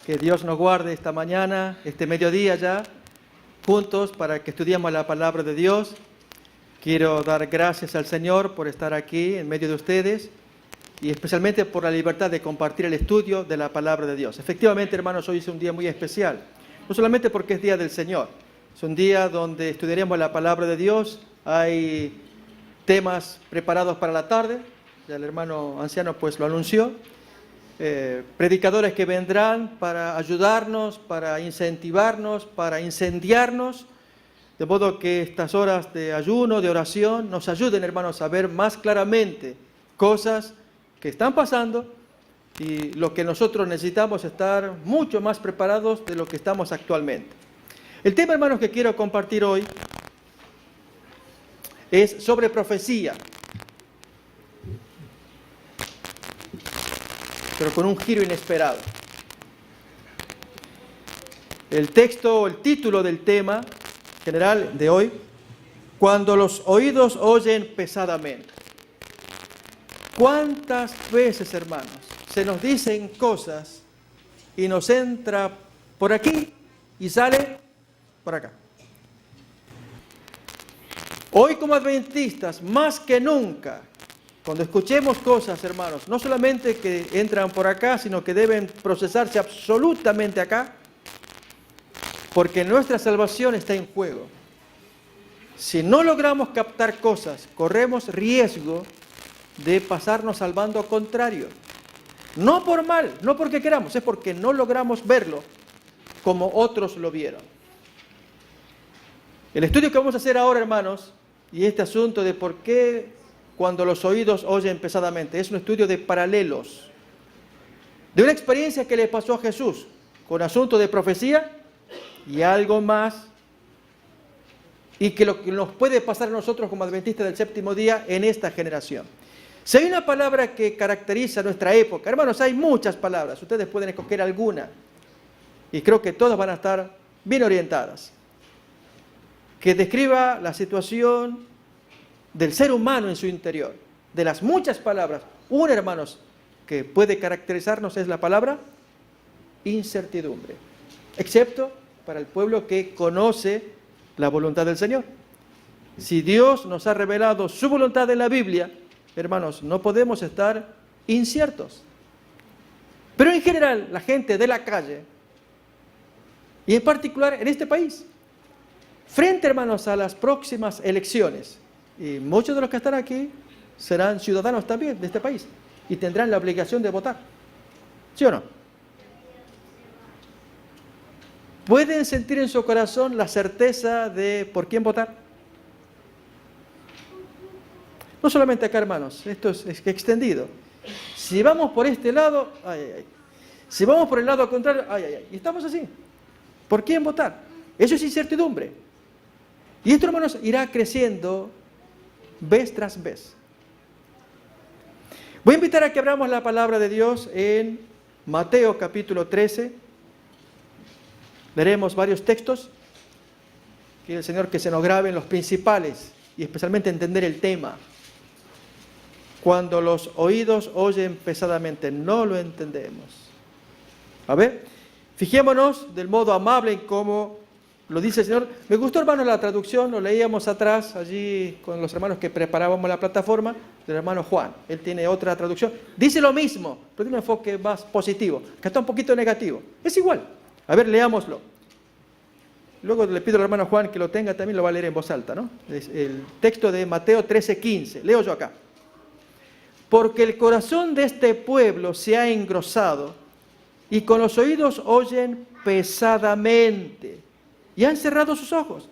Que Dios nos guarde esta mañana, este mediodía ya, juntos para que estudiemos la palabra de Dios. Quiero dar gracias al Señor por estar aquí en medio de ustedes y especialmente por la libertad de compartir el estudio de la palabra de Dios. Efectivamente, hermanos, hoy es un día muy especial, no solamente porque es Día del Señor, es un día donde estudiaremos la palabra de Dios. Hay temas preparados para la tarde, ya el hermano anciano pues lo anunció. Predicadores que vendrán para ayudarnos, para incentivarnos, para incendiarnos, de modo que estas horas de ayuno, de oración, nos ayuden, hermanos, a ver más claramente cosas que están pasando y lo que nosotros necesitamos estar mucho más preparados de lo que estamos actualmente. El tema, hermanos, que quiero compartir hoy es sobre profecía, pero con un giro inesperado. El texto, el título del tema general de hoy: cuando los oídos oyen pesadamente. ¿Cuántas veces, hermanos, se nos dicen cosas y nos entra por aquí y sale por acá? Hoy como adventistas, más que nunca, cuando escuchemos cosas, hermanos, no solamente que entran por acá, sino que deben procesarse absolutamente acá, porque nuestra salvación está en juego. Si no logramos captar cosas, corremos riesgo de pasarnos al bando contrario. No por mal, no porque queramos, es porque no logramos verlo como otros lo vieron. El estudio que vamos a hacer ahora, hermanos, y este asunto de por qué cuando los oídos oyen pesadamente, es un estudio de paralelos, de una experiencia que le pasó a Jesús con asunto de profecía y algo más, y que lo que nos puede pasar a nosotros como adventistas del séptimo día en esta generación. Si hay una palabra que caracteriza nuestra época, hermanos, hay muchas palabras, ustedes pueden escoger alguna, y creo que todas van a estar bien orientadas, que describa la situación del ser humano en su interior. De las muchas palabras, una, hermanos, que puede caracterizarnos es la palabra incertidumbre, excepto para el pueblo que conoce la voluntad del Señor. Si Dios nos ha revelado su voluntad en la Biblia, hermanos, no podemos estar inciertos. Pero en general, la gente de la calle, y en particular en este país, frente, hermanos, a las próximas elecciones, y muchos de los que están aquí serán ciudadanos también de este país y tendrán la obligación de votar. ¿Sí o no? ¿Pueden sentir en su corazón la certeza de por quién votar? No solamente acá, hermanos, esto es extendido. Si vamos por este lado, ay, ay, ay. Si vamos por el lado contrario, ay, ay, ay. Y estamos así. ¿Por quién votar? Eso es incertidumbre. Y esto, hermanos, irá creciendo vez tras vez. Voy a invitar a que abramos la palabra de Dios en Mateo capítulo 13. Leeremos varios textos. Quiere el Señor que se nos graben los principales y especialmente entender el tema. Cuando los oídos oyen pesadamente, no lo entendemos. A ver, fijémonos del modo amable en cómo lo dice el Señor. Me gustó, hermanos, la traducción, lo leíamos atrás, allí con los hermanos que preparábamos la plataforma, del hermano Juan. Él tiene otra traducción. Dice lo mismo, pero tiene un enfoque más positivo. Acá está un poquito negativo. Es igual. A ver, leámoslo. Luego le pido al hermano Juan que lo tenga, también lo va a leer en voz alta, ¿no? Es el texto de Mateo 13:15. Leo yo acá. Porque el corazón de este pueblo se ha engrosado y con los oídos oyen pesadamente. Y han cerrado sus ojos,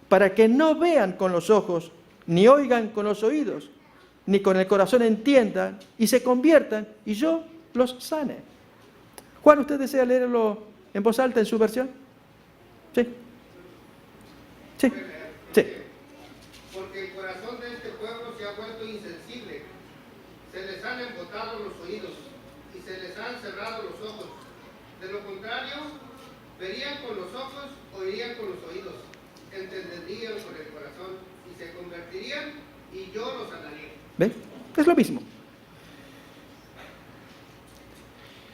para que no vean con los ojos, ni oigan con los oídos, ni con el corazón entiendan, y se conviertan, y yo los sane. Juan, ¿usted desea leerlo en voz alta en su versión? ¿Sí? ¿Sí? Sí. Porque el corazón de este pueblo se ha vuelto insensible, se les han embotado los oídos, y se les han cerrado los ojos. De lo contrario, verían con los ojos, oirían con los oídos, entenderían con el corazón y se convertirían y yo los sanaría. ¿Ven? Es lo mismo.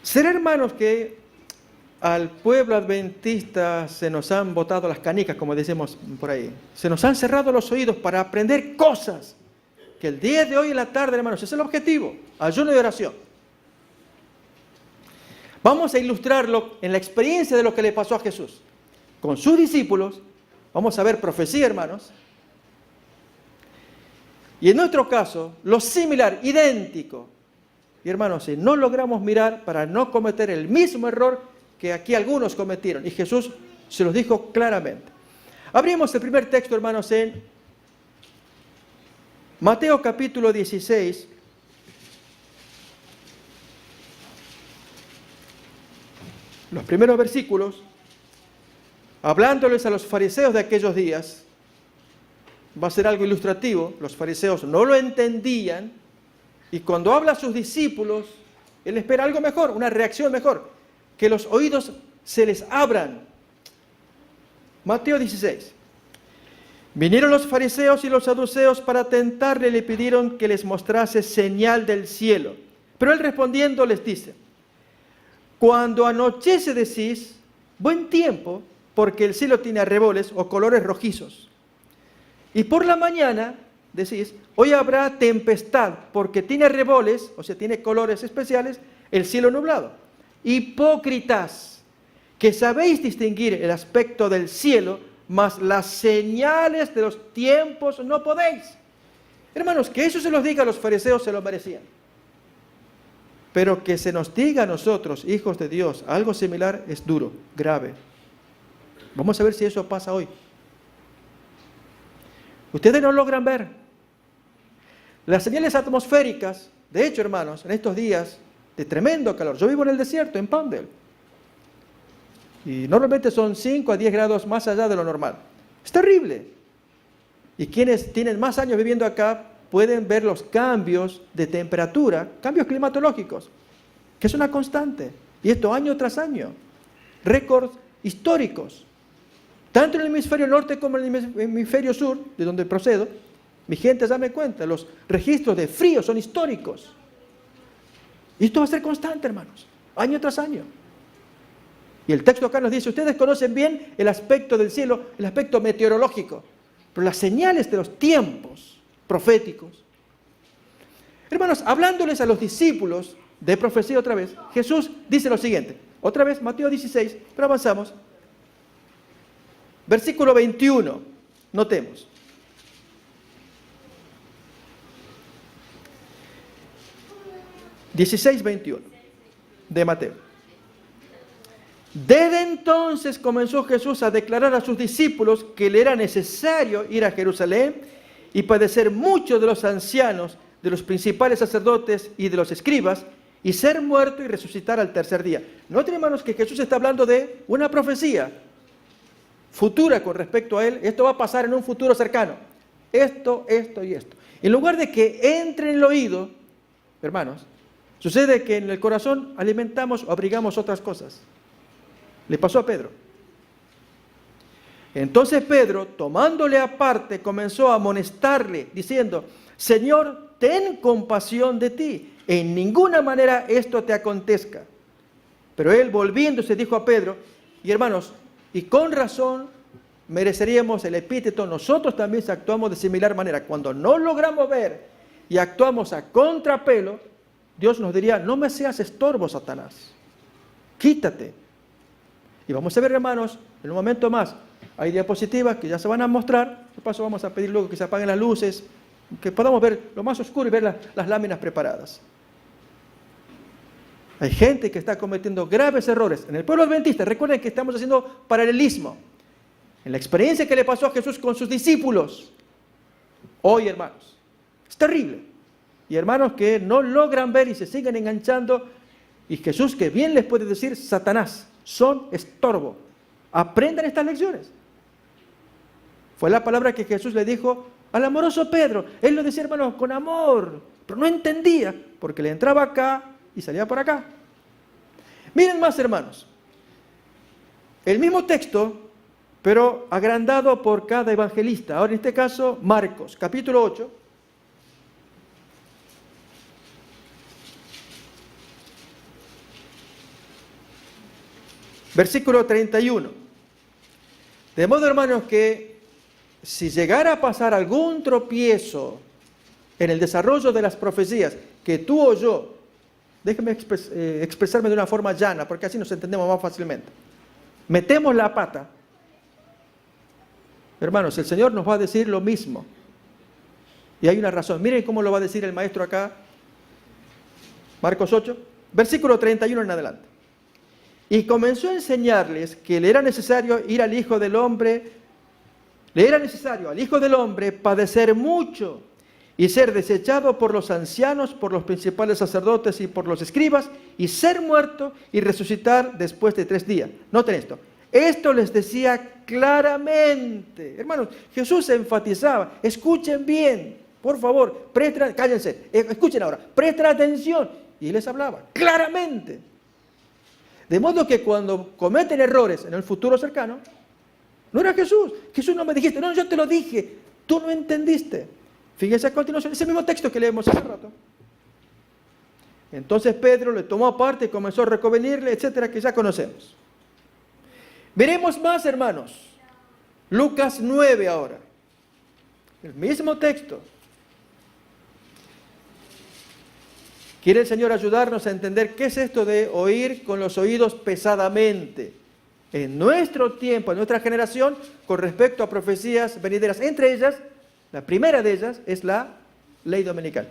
Será, hermanos, que al pueblo adventista se nos han botado las canicas, como decimos por ahí. Se nos han cerrado los oídos para aprender cosas que el día de hoy en la tarde, hermanos, ese es el objetivo, ayuno y oración. Vamos a ilustrarlo en la experiencia de lo que le pasó a Jesús. Con sus discípulos, vamos a ver profecía, hermanos. Y en nuestro caso, lo similar, idéntico. Y hermanos, si no logramos mirar para no cometer el mismo error que aquí algunos cometieron, y Jesús se los dijo claramente. Abrimos el primer texto, hermanos, en Mateo capítulo 16. Los primeros versículos, hablándoles a los fariseos de aquellos días, va a ser algo ilustrativo. Los fariseos no lo entendían, y cuando habla a sus discípulos, él espera algo mejor, una reacción mejor, que los oídos se les abran. Mateo 16. Vinieron los fariseos y los saduceos para tentarle y le pidieron que les mostrase señal del cielo. Pero él respondiendo les dice: cuando anochece decís, buen tiempo, porque el cielo tiene arreboles o colores rojizos. Y por la mañana decís, hoy habrá tempestad, porque tiene arreboles, o sea, tiene colores especiales, el cielo nublado. Hipócritas, que sabéis distinguir el aspecto del cielo, mas las señales de los tiempos no podéis. Hermanos, que eso se los diga a los fariseos se lo merecían. Pero que se nos diga a nosotros, hijos de Dios, algo similar es duro, grave. Vamos a ver si eso pasa hoy. Ustedes no logran ver las señales atmosféricas. De hecho, hermanos, en estos días de tremendo calor, yo vivo en el desierto, en Pandel, y normalmente son 5 a 10 grados más allá de lo normal. Es terrible. Y quienes tienen más años viviendo acá pueden ver los cambios de temperatura, cambios climatológicos, que es una constante. Y esto año tras año. Récords históricos. Tanto en el hemisferio norte como en el hemisferio sur, de donde procedo, mi gente ya me cuenta, los registros de frío son históricos. Y esto va a ser constante, hermanos, año tras año. Y el texto acá nos dice, ustedes conocen bien el aspecto del cielo, el aspecto meteorológico, pero las señales de los tiempos proféticos. Hermanos, hablándoles a los discípulos de profecía otra vez, Jesús dice lo siguiente. Otra vez, Mateo 16, pero avanzamos. Versículo 21, notemos. (16:21) de Mateo. Desde entonces comenzó Jesús a declarar a sus discípulos que le era necesario ir a Jerusalén y padecer mucho de los ancianos, de los principales sacerdotes y de los escribas, y ser muerto y resucitar al tercer día. Noten, hermanos, que Jesús está hablando de una profecía futura con respecto a él. Esto va a pasar en un futuro cercano. Esto y esto. En lugar de que entre en el oído, hermanos, sucede que en el corazón alimentamos o abrigamos otras cosas. Le pasó a Pedro. Entonces Pedro, tomándole aparte, comenzó a amonestarle, diciendo, Señor, ten compasión de ti, en ninguna manera esto te acontezca. Pero él, volviéndose, dijo a Pedro, y hermanos, y con razón mereceríamos el epíteto, nosotros también actuamos de similar manera. Cuando no logramos ver y actuamos a contrapelo, Dios nos diría, no me seas estorbo, Satanás, quítate. Y vamos a ver, hermanos, en un momento más, hay diapositivas que ya se van a mostrar. De paso vamos a pedir luego que se apaguen las luces, que podamos ver lo más oscuro y ver las láminas preparadas. Hay gente que está cometiendo graves errores. En el pueblo adventista, recuerden que estamos haciendo paralelismo. En la experiencia que le pasó a Jesús con sus discípulos. Hoy, hermanos, es terrible. Y hermanos que no logran ver y se siguen enganchando. Y Jesús, que bien les puede decir, Satanás, son estorbo. Aprendan estas lecciones. Fue la palabra que Jesús le dijo al amoroso Pedro. Él lo decía, hermanos, con amor, pero no entendía, porque le entraba acá y salía por acá. Miren más, hermanos. El mismo texto, pero agrandado por cada evangelista. Ahora en este caso, Marcos, capítulo 8. Versículo 31. De modo, hermanos, que si llegara a pasar algún tropiezo en el desarrollo de las profecías que tú o yo, déjeme expresarme de una forma llana, porque así nos entendemos más fácilmente, metemos la pata, hermanos, el Señor nos va a decir lo mismo. Y hay una razón. Miren cómo lo va a decir el maestro acá. Marcos 8, versículo 31 en adelante. Y comenzó a enseñarles que le era necesario al Hijo del Hombre padecer mucho y ser desechado por los ancianos, por los principales sacerdotes y por los escribas, y ser muerto y resucitar después de 3 días. Noten esto. Esto les decía claramente. Hermanos, Jesús enfatizaba. Escuchen bien, por favor, cállense, escuchen ahora, presten atención. Y les hablaba claramente. De modo que cuando cometen errores en el futuro cercano, no era Jesús. Jesús no me dijiste, no, yo te lo dije, tú no entendiste. Fíjense a continuación, ese mismo texto que leemos hace rato. Entonces Pedro le tomó aparte y comenzó a reconvenirle, etcétera, que ya conocemos. Veremos más, hermanos. Lucas 9 ahora. El mismo texto. Quiere el Señor ayudarnos a entender qué es esto de oír con los oídos pesadamente. En nuestro tiempo, en nuestra generación, con respecto a profecías venideras. Entre ellas, la primera de ellas es la ley dominical.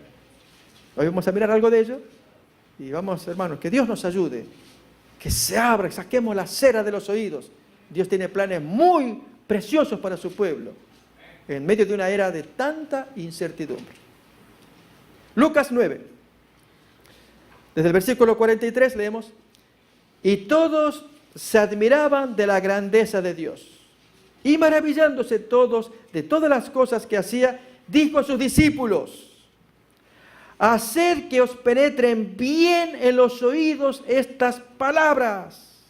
Hoy vamos a mirar algo de ello. Y vamos, hermanos, que Dios nos ayude. Que se abra, saquemos la cera de los oídos. Dios tiene planes muy preciosos para su pueblo. En medio de una era de tanta incertidumbre. Lucas 9. Desde el versículo 43 leemos, y todos se admiraban de la grandeza de Dios. Y maravillándose todos de todas las cosas que hacía, dijo a sus discípulos, haced que os penetren bien en los oídos estas palabras.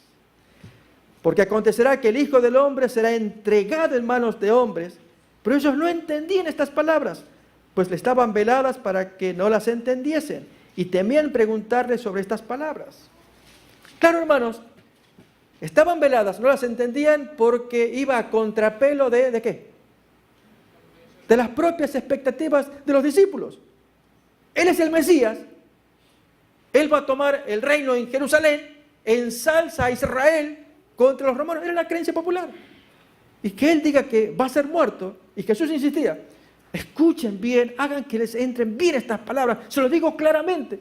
Porque acontecerá que el Hijo del Hombre será entregado en manos de hombres, pero ellos no entendían estas palabras, pues le estaban veladas para que no las entendiesen. Y temían preguntarle sobre estas palabras. Claro, hermanos, estaban veladas, no las entendían porque iba a contrapelo ¿de qué? De las propias expectativas de los discípulos. Él es el Mesías. Él va a tomar el reino en Jerusalén, ensalza a Israel contra los romanos. Era la creencia popular. Y que él diga que va a ser muerto, y Jesús insistía, escuchen bien, hagan que les entren bien estas palabras. Se lo digo claramente.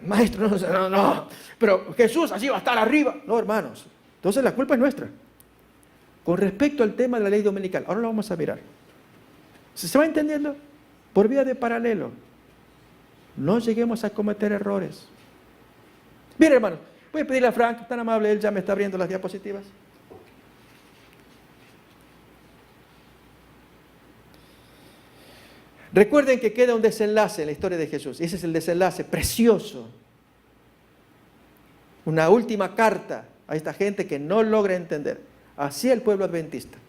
Maestro, no, pero Jesús así va a estar arriba. No, hermanos. Entonces la culpa es nuestra. Con respecto al tema de la ley dominical, ahora lo vamos a mirar. ¿Se va entendiendo? Por vía de paralelo. No lleguemos a cometer errores. Bien, hermanos, voy a pedirle a Frank, tan amable, él ya me está abriendo las diapositivas. Recuerden que queda un desenlace en la historia de Jesús. Y ese es el desenlace precioso. Una última carta a esta gente que no logra entender. Así el pueblo adventista.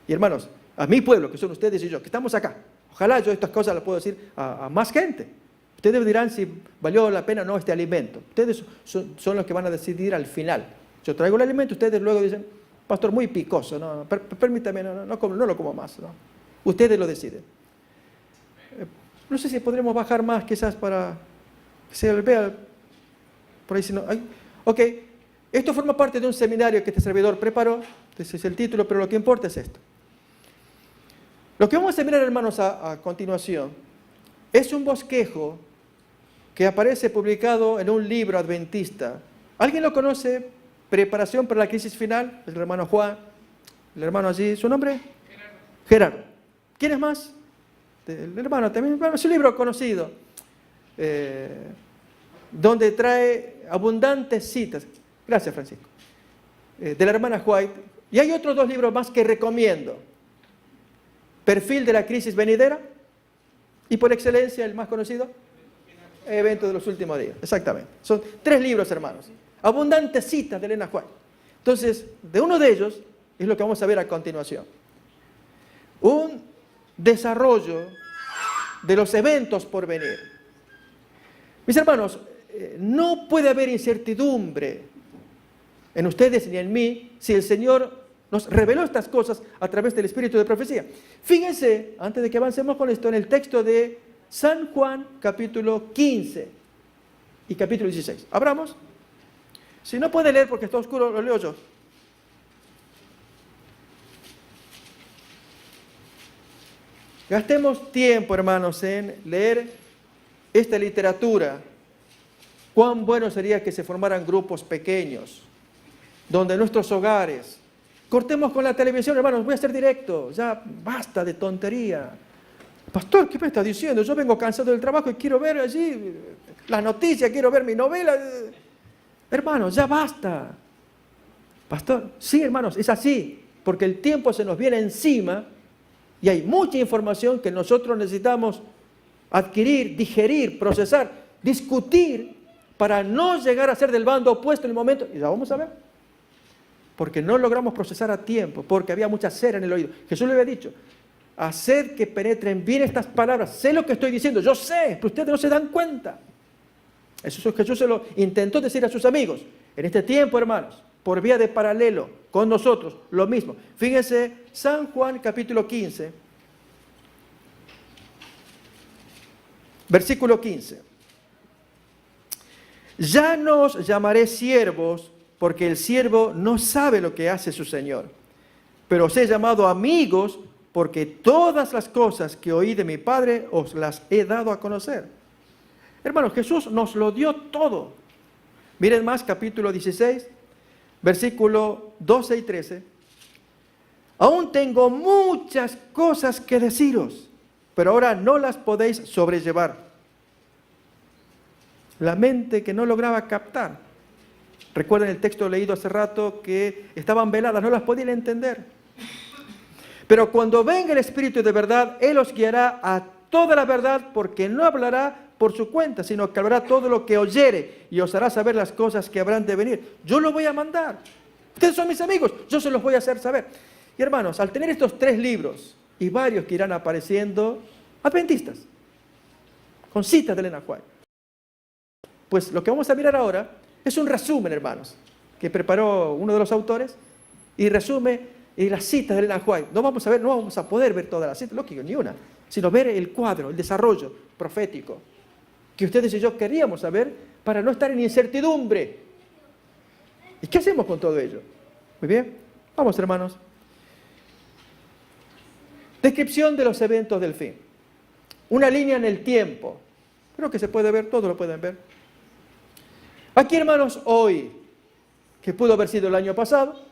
Y hermanos, a mi pueblo, que son ustedes y yo, que estamos acá. Ojalá yo estas cosas las puedo decir a más gente. Ustedes dirán si valió la pena o no este alimento. Ustedes son los que van a decidir al final. Yo traigo el alimento, ustedes luego dicen, pastor, muy picoso, no, permítame, no lo como más. No. Ustedes lo deciden. No sé si podremos bajar más quizás para que se vea por ahí. Si no, ok, esto forma parte de un seminario que este servidor preparó. Ese es el título, pero lo que importa es esto. Lo que vamos a mirar, hermanos, a continuación es un bosquejo que aparece publicado en un libro adventista. ¿Alguien lo conoce? Preparación para la crisis final. El hermano Juan, el hermano allí, ¿su nombre? Gerardo. ¿Quién más? El hermano también, es un libro conocido, donde trae abundantes citas. Gracias, Francisco. De la hermana White. Y hay otros 2 libros más que recomiendo. Perfil de la crisis venidera. Y por excelencia, el más conocido, Evento de los últimos días. Exactamente. Son 3 libros, hermanos. Abundantes citas de Elena White. Entonces, de uno de ellos es lo que vamos a ver a continuación. Un desarrollo de los eventos por venir. Mis hermanos, no puede haber incertidumbre en ustedes ni en mí si el Señor nos reveló estas cosas a través del espíritu de profecía. Fíjense, antes de que avancemos con esto, en el texto de San Juan, capítulo 15 y capítulo 16. Abramos. Si no puede leer porque está oscuro, lo leo yo. Gastemos tiempo, hermanos, en leer esta literatura. Cuán bueno sería que se formaran grupos pequeños, donde nuestros hogares... Cortemos con la televisión, hermanos, voy a ser directo, ya basta de tontería. Pastor, ¿qué me está diciendo? Yo vengo cansado del trabajo y quiero ver allí las noticias, quiero ver mi novela. Hermanos, ya basta. Pastor, sí, hermanos, es así, porque el tiempo se nos viene encima y hay mucha información que nosotros necesitamos adquirir, digerir, procesar, discutir para no llegar a ser del bando opuesto en el momento. Y ya vamos a ver. Porque no logramos procesar a tiempo, porque había mucha cera en el oído. Jesús le había dicho, haced que penetren bien estas palabras, sé lo que estoy diciendo, yo sé, pero ustedes no se dan cuenta. Eso Jesús se lo intentó decir a sus amigos. En este tiempo, hermanos, por vía de paralelo con nosotros, lo mismo. Fíjense, San Juan capítulo 15, versículo 15. Ya no os llamaré siervos, porque el siervo no sabe lo que hace su Señor. Pero os he llamado amigos, porque todas las cosas que oí de mi Padre os las he dado a conocer. Hermanos, Jesús nos lo dio todo. Miren más, capítulo 16, versículo 12 y 13. Aún tengo muchas cosas que deciros, pero ahora no las podéis sobrellevar. La mente que no lograba captar. Recuerden el texto leído hace rato que estaban veladas, no las podían entender. Pero cuando venga el Espíritu de verdad, Él os guiará a toda la verdad, porque no hablará por su cuenta, sino que hablará todo lo que oyere y os hará saber las cosas que habrán de venir. Yo lo voy a mandar. Ustedes son mis amigos, yo se los voy a hacer saber. Y hermanos, al tener estos 3 libros y varios que irán apareciendo, adventistas, con citas de Elena White. Pues lo que vamos a mirar ahora es un resumen, hermanos, que preparó uno de los autores y resume las citas de Elena White. No vamos a poder ver todas las citas, lógico, ni una, sino ver el cuadro, el desarrollo profético que ustedes y yo queríamos saber para no estar en incertidumbre. ¿Y qué hacemos con todo ello? Muy bien, vamos, hermanos. Descripción de los eventos del fin. Una línea en el tiempo. Creo que se puede ver, todos lo pueden ver. Aquí, hermanos, hoy, que pudo haber sido el año pasado,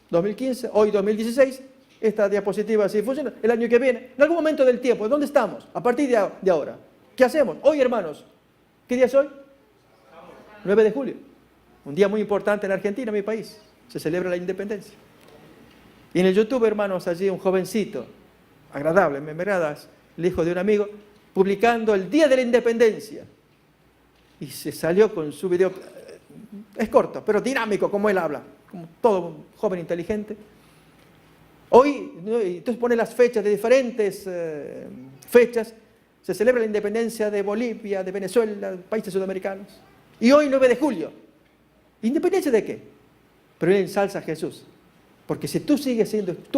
2015, hoy 2016, esta diapositiva así funciona, el año que viene, en algún momento del tiempo, ¿dónde estamos? A partir de ahora. ¿Qué hacemos? Hoy, hermanos, ¿qué día es hoy? 9 de julio. Un día muy importante en Argentina, mi país. Se celebra la independencia. Y en el YouTube, hermanos, allí un jovencito, agradable, me agradas, el hijo de un amigo, publicando el Día de la Independencia. Y se salió con su video, es corto, pero dinámico, como él habla, como todo joven inteligente. Hoy, entonces pone las fechas de diferentes fechas, se celebra la independencia de Bolivia, de Venezuela, países sudamericanos. Y hoy, 9 de julio. ¿Independencia de qué? Pero él ensalza a Jesús. Porque si tú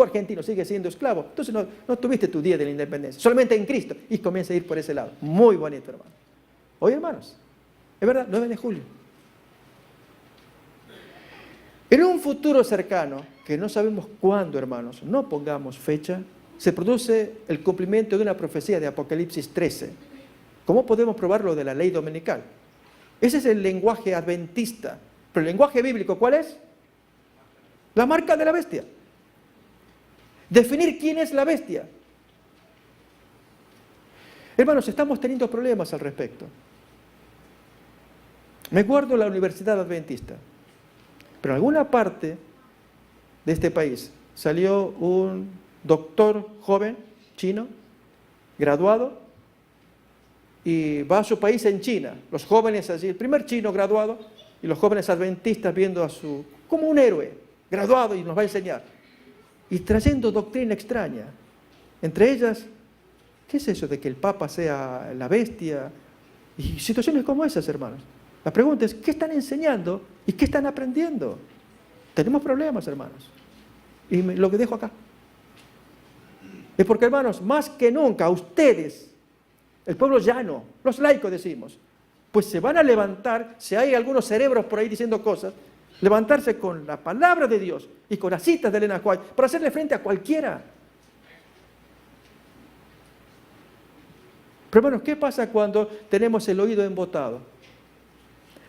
argentino sigues siendo esclavo, entonces no tuviste tu día de la independencia. Solamente en Cristo. Y comienza a ir por ese lado. Muy bonito, hermano. Hoy, hermanos, es verdad, 9 de julio. En un futuro cercano, que no sabemos cuándo, hermanos, no pongamos fecha, se produce el cumplimiento de una profecía de Apocalipsis 13. ¿Cómo podemos probarlo de la ley dominical? Ese es el lenguaje adventista. Pero el lenguaje bíblico, ¿cuál es? La marca de la bestia. Definir quién es la bestia. Hermanos, estamos teniendo problemas al respecto. Me guardo la Universidad Adventista, pero en alguna parte de este país salió un doctor joven, chino, graduado, y va a su país en China. Los jóvenes allí, el primer chino graduado, y los jóvenes adventistas viendo como un héroe, graduado, y nos va a enseñar. Y trayendo doctrina extraña. Entre ellas, ¿qué es eso de que el Papa sea la bestia? Y situaciones como esas, hermanos. La pregunta es, ¿qué están enseñando y qué están aprendiendo? Tenemos problemas, hermanos. Y lo que dejo acá. Es porque, hermanos, más que nunca, ustedes, el pueblo llano, los laicos decimos, pues se van a levantar, si hay algunos cerebros por ahí diciendo cosas, levantarse con la palabra de Dios y con las citas de Elena White para hacerle frente a cualquiera. Pero hermanos, ¿qué pasa cuando tenemos el oído embotado?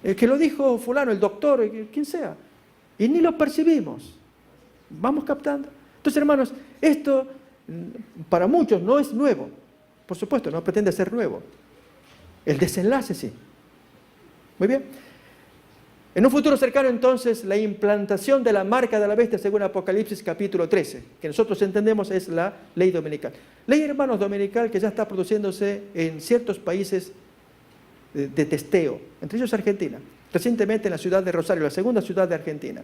El que lo dijo fulano, el doctor, quien sea, y ni lo percibimos. Vamos captando. Entonces, hermanos, esto para muchos no es nuevo. Por supuesto, no pretende ser nuevo. El desenlace sí. Muy bien. En un futuro cercano, entonces, la implantación de la marca de la bestia, según Apocalipsis capítulo 13, que nosotros entendemos es la ley dominical. Ley, hermanos, dominical que ya está produciéndose en ciertos países de testeo, entre ellos Argentina. Recientemente en la ciudad de Rosario, la segunda ciudad de Argentina,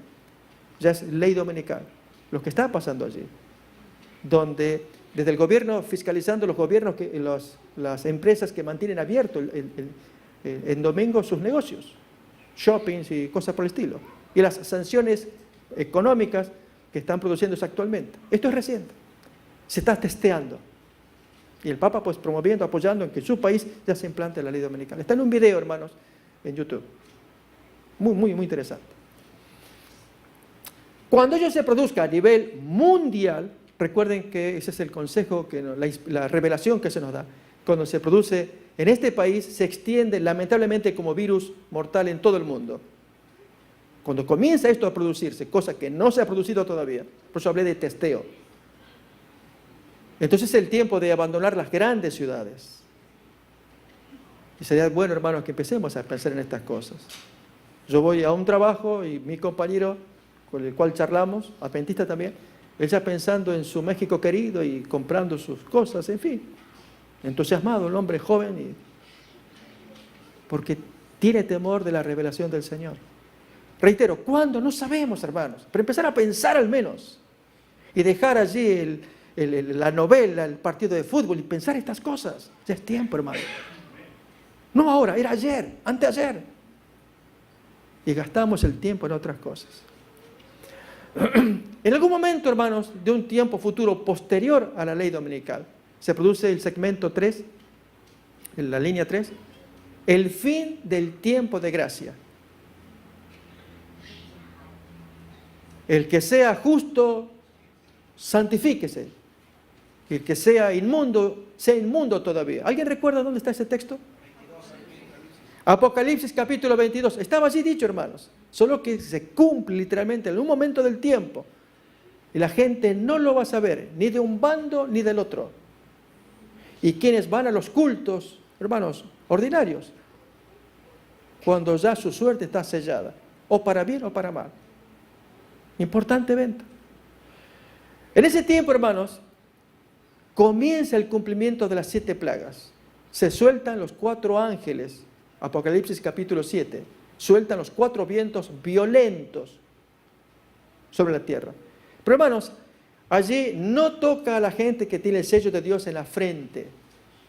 ya es ley dominical. Lo que está pasando allí, donde desde el gobierno, fiscalizando los gobiernos, las empresas que mantienen abierto en domingo sus negocios, shoppings y cosas por el estilo, y las sanciones económicas que están produciéndose actualmente. Esto es reciente, se está testeando. Y el Papa pues promoviendo, apoyando en que en su país ya se implante la ley dominical. Está en un video, hermanos, en YouTube. Muy, muy, muy interesante. Cuando ello se produzca a nivel mundial, recuerden que ese es el consejo, la revelación que se nos da. Cuando se produce en este país, se extiende lamentablemente como virus mortal en todo el mundo. Cuando comienza esto a producirse, cosa que no se ha producido todavía, por eso hablé de testeo. Entonces es el tiempo de abandonar las grandes ciudades. Y sería bueno, hermanos, que empecemos a pensar en estas cosas. Yo voy a un trabajo y mi compañero, con el cual charlamos, adventista también, él ya pensando en su México querido y comprando sus cosas, en fin. Entusiasmado, el hombre joven, porque tiene temor de la revelación del Señor. Reitero, ¿cuándo? No sabemos, hermanos. Pero empezar a pensar al menos. Y dejar allí la novela, el partido de fútbol y pensar estas cosas. Ya es tiempo, hermano. No ahora, era ayer, anteayer. Y gastamos el tiempo en otras cosas. En algún momento, hermanos, de un tiempo futuro posterior a la ley dominical, se produce el segmento 3, en la línea 3, el fin del tiempo de gracia. El que sea justo, santifíquese. El que sea inmundo todavía. ¿Alguien recuerda dónde está ese texto? Apocalipsis capítulo 22. Estaba allí dicho, hermanos. Solo que se cumple literalmente en un momento del tiempo. Y la gente no lo va a saber, ni de un bando ni del otro. Y quienes van a los cultos, hermanos, ordinarios, cuando ya su suerte está sellada, o para bien o para mal. Importante evento. En ese tiempo, hermanos, comienza el cumplimiento de las 7 plagas. Se sueltan los 4 ángeles, Apocalipsis capítulo 7, sueltan los 4 vientos violentos sobre la tierra. Pero hermanos, allí no toca a la gente que tiene el sello de Dios en la frente.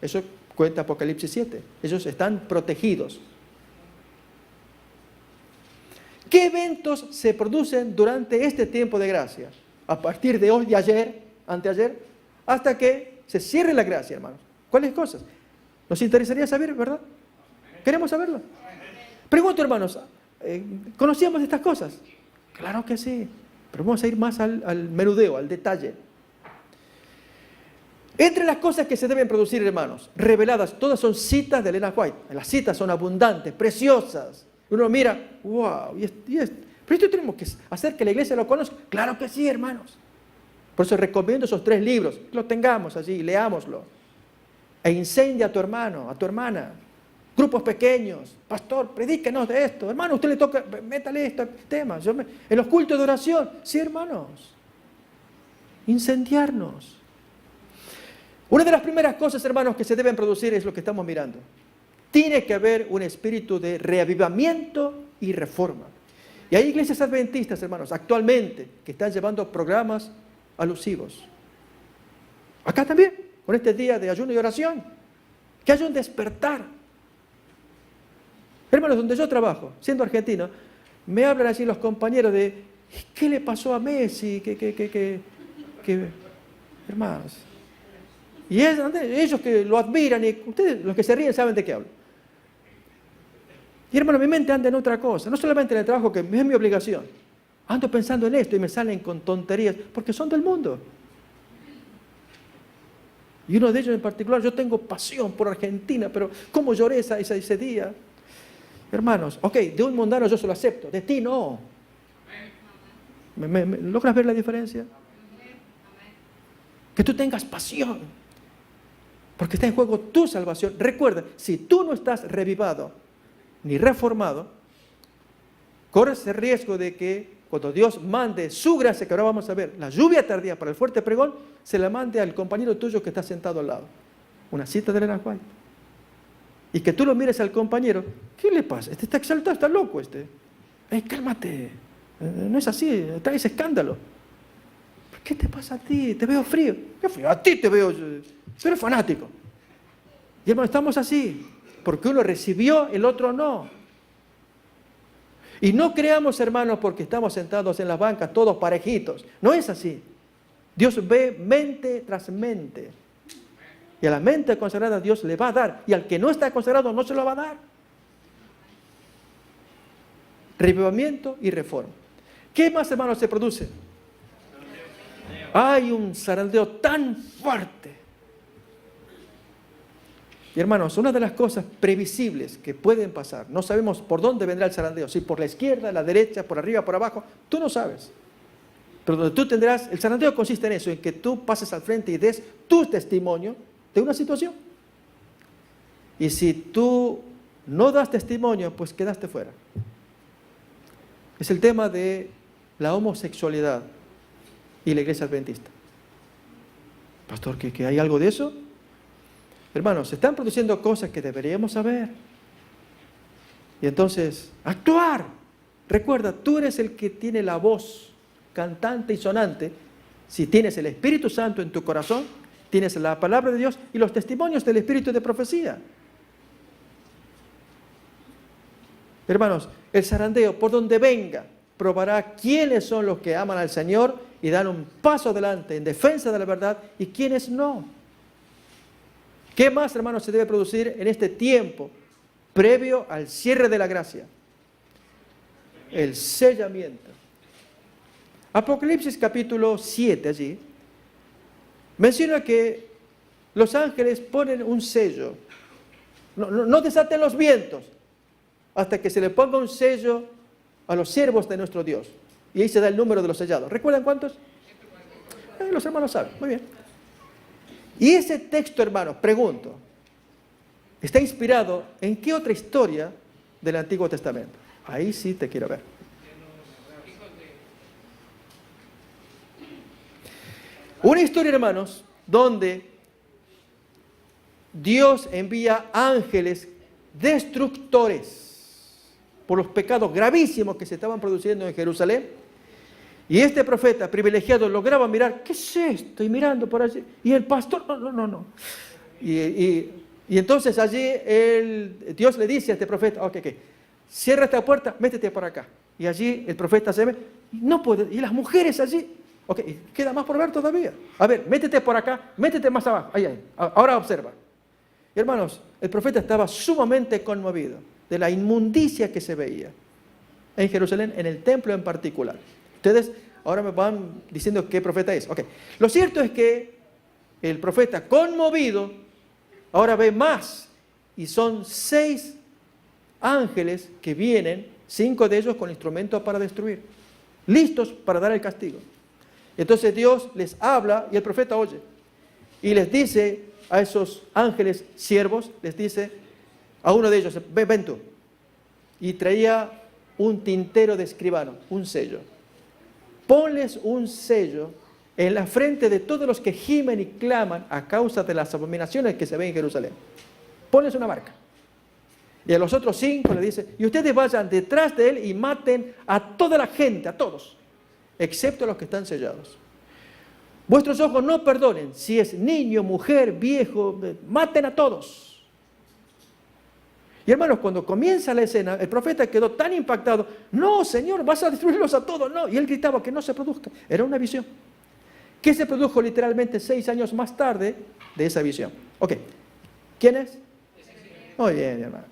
Eso cuenta Apocalipsis 7. Ellos están protegidos. ¿Qué eventos se producen durante este tiempo de gracia? A partir de hoy, de ayer, anteayer, hasta que se cierre la gracia, hermanos. ¿Cuáles cosas? Nos interesaría saber, ¿verdad? ¿Queremos saberlo? Pregunto, hermanos, ¿conocíamos estas cosas? Claro que sí, pero vamos a ir más al menudeo, al detalle. Entre las cosas que se deben producir, hermanos, reveladas, todas son citas de Elena White. Las citas son abundantes, preciosas. Uno mira, wow, pero esto tenemos que hacer que la iglesia lo conozca. Claro que sí, hermanos. Por eso recomiendo esos 3 libros, que los tengamos allí, leámoslo. E incendia a tu hermano, a tu hermana. Grupos pequeños, pastor, predíquenos de esto. Hermano, usted le toca, métale este tema. En los cultos de oración, sí, hermanos. Incendiarnos. Una de las primeras cosas, hermanos, que se deben producir es lo que estamos mirando. Tiene que haber un espíritu de reavivamiento y reforma. Y hay iglesias adventistas, hermanos, actualmente, que están llevando programas alusivos. Acá también, con este día de ayuno y oración. Que haya un despertar. Hermanos, donde yo trabajo, siendo argentino, me hablan así los compañeros de ¿qué le pasó a Messi? Hermanos. Y ellos que lo admiran, y ustedes, los que se ríen, saben de qué hablo. Y hermano, mi mente anda en otra cosa, no solamente en el trabajo, que es mi obligación. Ando pensando en esto y me salen con tonterías, porque son del mundo. Y uno de ellos en particular, yo tengo pasión por Argentina, pero ¿cómo lloré ese día? Hermanos, ok, de un mundano yo se lo acepto, de ti no. ¿Logras ver la diferencia? Que tú tengas pasión, porque está en juego tu salvación. Recuerda, si tú no estás revivado ni reformado, corres el riesgo de que cuando Dios mande su gracia, que ahora vamos a ver, la lluvia tardía para el fuerte pregón, se la mande al compañero tuyo que está sentado al lado. Una cita de Elena White. Y que tú lo mires al compañero, ¿qué le pasa? Este está exaltado, está loco este. Cálmate, no es así, traes escándalo. ¿Qué te pasa a ti? Te veo frío. ¿Qué frío? A ti te veo, tú eres fanático. Y hermano, estamos así, porque uno recibió, el otro no. Y no creamos, hermanos, porque estamos sentados en las bancas, todos parejitos. No es así. Dios ve mente tras mente. Y a la mente consagrada Dios le va a dar. Y al que no está consagrado no se lo va a dar. Revivamiento y reforma. ¿Qué más, hermanos, se produce? Hay un zarandeo tan fuerte. Y hermanos, una de las cosas previsibles que pueden pasar, no sabemos por dónde vendrá el zarandeo, si por la izquierda, la derecha, por arriba, por abajo, tú no sabes. Pero donde tú tendrás, el zarandeo consiste en eso, en que tú pases al frente y des tu testimonio de una situación. Y si tú no das testimonio, pues quedaste fuera. Es el tema de la homosexualidad y la iglesia adventista. Pastor, ¿que hay algo de eso? Hermanos, se están produciendo cosas que deberíamos saber. Y entonces, actuar. Recuerda, tú eres el que tiene la voz cantante y sonante. Si tienes el Espíritu Santo en tu corazón, tienes la palabra de Dios y los testimonios del Espíritu de profecía. Hermanos, el zarandeo, por donde venga, probará quiénes son los que aman al Señor y dan un paso adelante en defensa de la verdad y quiénes no. ¿Qué más, hermanos, se debe producir en este tiempo previo al cierre de la gracia? El sellamiento. Apocalipsis capítulo 7 allí menciona que los ángeles ponen un sello. No desaten los vientos hasta que se le ponga un sello a los siervos de nuestro Dios. Y ahí se da el número de los sellados. ¿Recuerdan cuántos? Los hermanos saben. Muy bien. Y ese texto, hermanos, pregunto, ¿está inspirado en qué otra historia del Antiguo Testamento? Ahí sí te quiero ver. Una historia, hermanos, donde Dios envía ángeles destructores por los pecados gravísimos que se estaban produciendo en Jerusalén. Y este profeta privilegiado lograba mirar, ¿qué es esto? Y mirando por allí. Y el pastor, no. Y entonces allí Dios le dice a este profeta, ok, cierra esta puerta, métete por acá. Y allí el profeta se ve, no puede, y las mujeres allí, ok, queda más por ver todavía. A ver, métete por acá, métete más abajo, ahí. Ahora observa. Y hermanos, el profeta estaba sumamente conmovido de la inmundicia que se veía en Jerusalén, en el templo en particular. Ustedes ahora me van diciendo qué profeta es. Okay. Lo cierto es que el profeta conmovido ahora ve más y son 6 ángeles que vienen, 5 de ellos con instrumentos para destruir, listos para dar el castigo. Entonces Dios les habla y el profeta oye y les dice a esos ángeles siervos, les dice a uno de ellos, ven tú. Y traía un tintero de escribano, un sello. Ponles un sello en la frente de todos los que gimen y claman a causa de las abominaciones que se ven en Jerusalén. Ponles una marca. Y a los otros 5 le dice, y ustedes vayan detrás de él y maten a toda la gente, a todos, excepto a los que están sellados. Vuestros ojos no perdonen, si es niño, mujer, viejo, maten a todos. Y hermanos, cuando comienza la escena, el profeta quedó tan impactado, no, Señor, vas a destruirlos a todos, no. Y él gritaba que no se produzca. Era una visión que se produjo literalmente 6 años más tarde de esa visión. Ok, ¿quién es? Muy bien, hermano.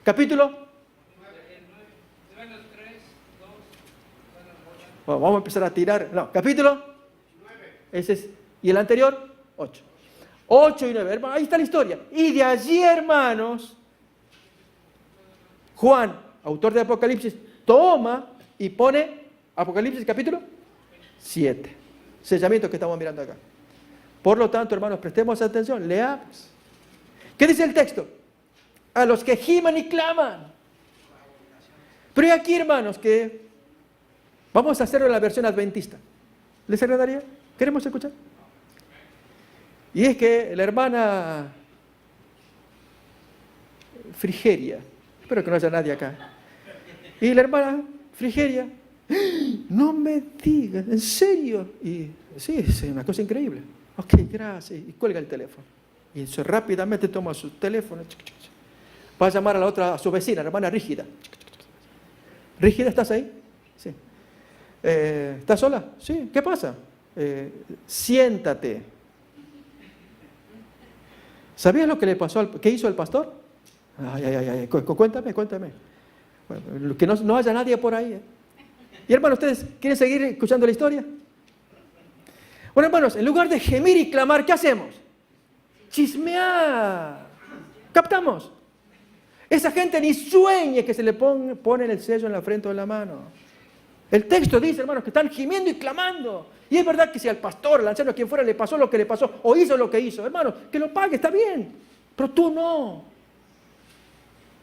Capítulo. Bueno, vamos a empezar a tirar. No, capítulo. Ese es. ¿Y el anterior? 8. 8 y 9, hermano, ahí está la historia. Y de allí, hermanos, Juan, autor de Apocalipsis, toma y pone Apocalipsis capítulo 7. Sellamiento que estamos mirando acá. Por lo tanto, hermanos, prestemos atención, leamos. ¿Qué dice el texto? A los que giman y claman. Pero hay aquí, hermanos, que vamos a hacerlo en la versión adventista. ¿Les agradaría? ¿Queremos escuchar? Y es que la hermana Frigeria, espero que no haya nadie acá, y la hermana Frigeria, no me digas, ¿en serio? Y sí, es una cosa increíble. Ok, gracias, y cuelga el teléfono. Y eso rápidamente toma su teléfono, va a llamar a la otra, a su vecina, la hermana Rígida. Rígida, ¿estás ahí? Sí. ¿Estás sola? Sí, ¿qué pasa? Siéntate. ¿Sabías lo que le pasó qué hizo el pastor? Ay, cuéntame. Bueno, que no haya nadie por ahí. Y hermanos, ¿ustedes quieren seguir escuchando la historia? Bueno, hermanos, en lugar de gemir y clamar, ¿qué hacemos? Chismear. ¿Captamos? Esa gente ni sueñe que se le pone el sello en la frente o en la mano. El texto dice, hermanos, que están gimiendo y clamando. Y es verdad que si al pastor, al anciano, quien fuera, le pasó lo que le pasó, o hizo lo que hizo, hermanos, que lo pague, está bien. Pero tú no.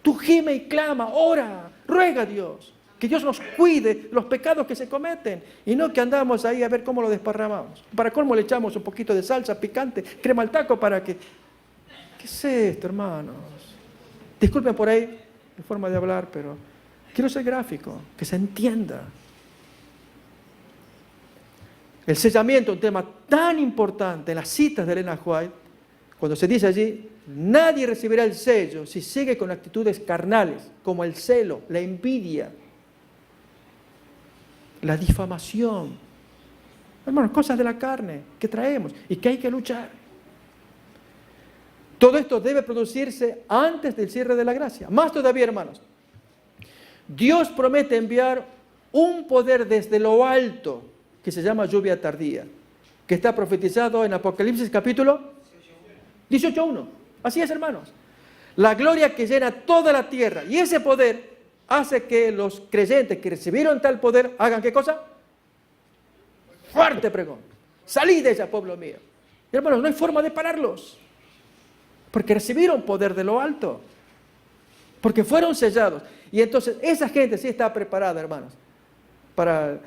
Tú gime y clama, ora, ruega a Dios. Que Dios nos cuide de los pecados que se cometen. Y no que andamos ahí a ver cómo lo desparramamos. Para colmo le echamos un poquito de salsa picante, crema al taco para que... ¿Qué es esto, hermanos? Disculpen por ahí mi forma de hablar, pero quiero ser gráfico, que se entienda. El sellamiento, un tema tan importante en las citas de Elena White, cuando se dice allí, nadie recibirá el sello si sigue con actitudes carnales, como el celo, la envidia, la difamación. Hermanos, cosas de la carne que traemos y que hay que luchar. Todo esto debe producirse antes del cierre de la gracia. Más todavía, hermanos, Dios promete enviar un poder desde lo alto que se llama lluvia tardía, que está profetizado en Apocalipsis capítulo 18:1. Así es, hermanos. La gloria que llena toda la tierra. Y ese poder hace que los creyentes que recibieron tal poder hagan ¿qué cosa? Fuerte pregón. Salid de ella, pueblo mío. Y hermanos, no hay forma de pararlos. Porque recibieron poder de lo alto. Porque fueron sellados. Y entonces esa gente sí está preparada, hermanos, para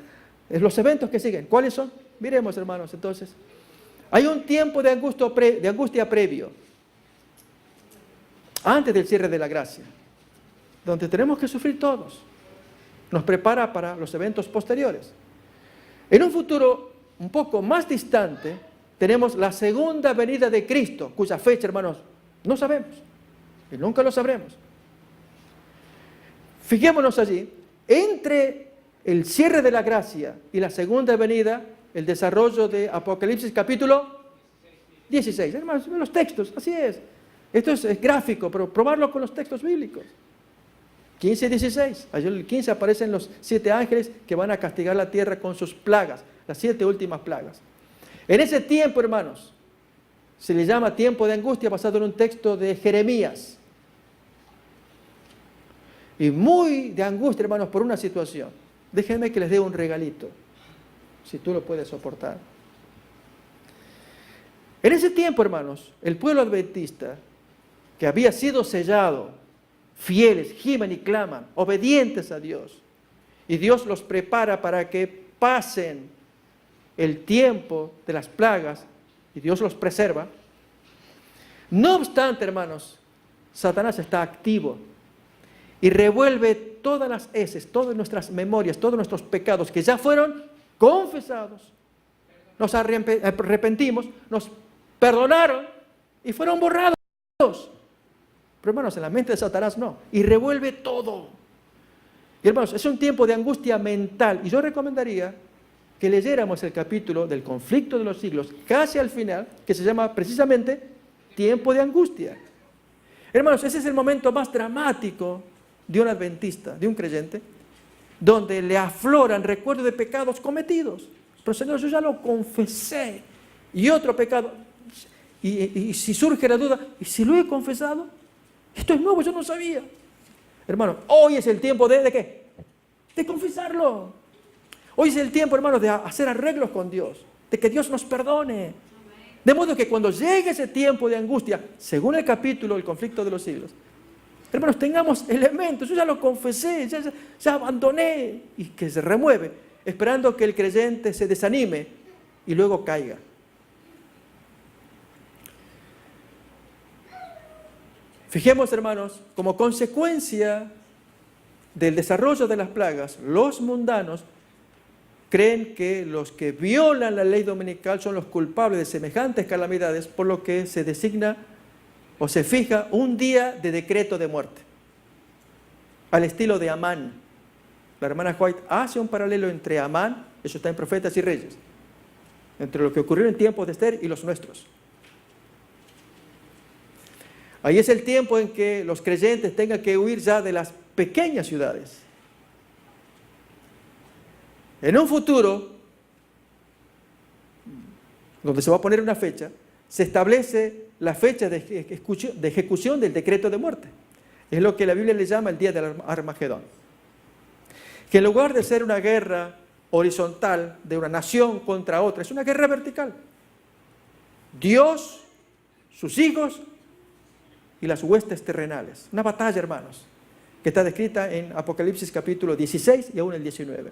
los eventos que siguen. ¿Cuáles son? Miremos, hermanos, entonces. Hay un tiempo de angustia previo, antes del cierre de la gracia, donde tenemos que sufrir todos. Nos prepara para los eventos posteriores. En un futuro un poco más distante, tenemos la segunda venida de Cristo, cuya fecha, hermanos, no sabemos. Y nunca lo sabremos. Fijémonos allí, entre el cierre de la gracia y la segunda venida, el desarrollo de Apocalipsis capítulo 16. Hermanos, los textos, así es. Esto es gráfico, pero probarlo con los textos bíblicos. 15 y 16. Allí en el 15 aparecen los 7 ángeles que van a castigar la tierra con sus plagas, las 7 últimas plagas. En ese tiempo, hermanos, se le llama tiempo de angustia basado en un texto de Jeremías. Y muy de angustia, hermanos, por una situación. Déjenme que les dé un regalito, si tú lo puedes soportar. En ese tiempo, hermanos, el pueblo adventista, que había sido sellado, fieles, gimen y claman, obedientes a Dios, y Dios los prepara para que pasen el tiempo de las plagas, y Dios los preserva. No obstante, hermanos, Satanás está activo y revuelve todas las heces, todas nuestras memorias, todos nuestros pecados que ya fueron confesados. Nos arrepentimos, nos perdonaron y fueron borrados. Pero hermanos, en la mente de Satanás no. Y revuelve todo. Y hermanos, es un tiempo de angustia mental. Y yo recomendaría que leyéramos el capítulo del conflicto de los siglos, casi al final, que se llama precisamente tiempo de angustia. Hermanos, ese es el momento más dramático de un adventista, de un creyente, donde le afloran recuerdos de pecados cometidos. Pero Señor, yo ya lo confesé. Y otro pecado. Y si surge la duda, ¿y si lo he confesado? Esto es nuevo, yo no sabía. Hermanos, hoy es el tiempo ¿de qué? De confesarlo. Hoy es el tiempo, hermanos, de hacer arreglos con Dios, de que Dios nos perdone. De modo que cuando llegue ese tiempo de angustia, según el capítulo, el conflicto de los siglos, hermanos, tengamos elementos. Yo ya lo confesé, ya abandoné, y que se remueve, esperando que el creyente se desanime y luego caiga. Fijemos, hermanos, como consecuencia del desarrollo de las plagas, los mundanos creen que los que violan la ley dominical son los culpables de semejantes calamidades, por lo que se designa o se fija un día de decreto de muerte, al estilo de Amán. La hermana White hace un paralelo entre Amán, eso está en Profetas y Reyes, entre lo que ocurrió en tiempos de Esther y los nuestros. Ahí es el tiempo en que los creyentes tengan que huir ya de las pequeñas ciudades. En un futuro, donde se va a poner una fecha, se establece la fecha de ejecución del decreto de muerte. Es lo que la Biblia le llama el día del Armagedón. Que en lugar de ser una guerra horizontal de una nación contra otra, es una guerra vertical. Dios, sus hijos y las huestes terrenales. Una batalla, hermanos, que está descrita en Apocalipsis capítulo 16 y aún el 19.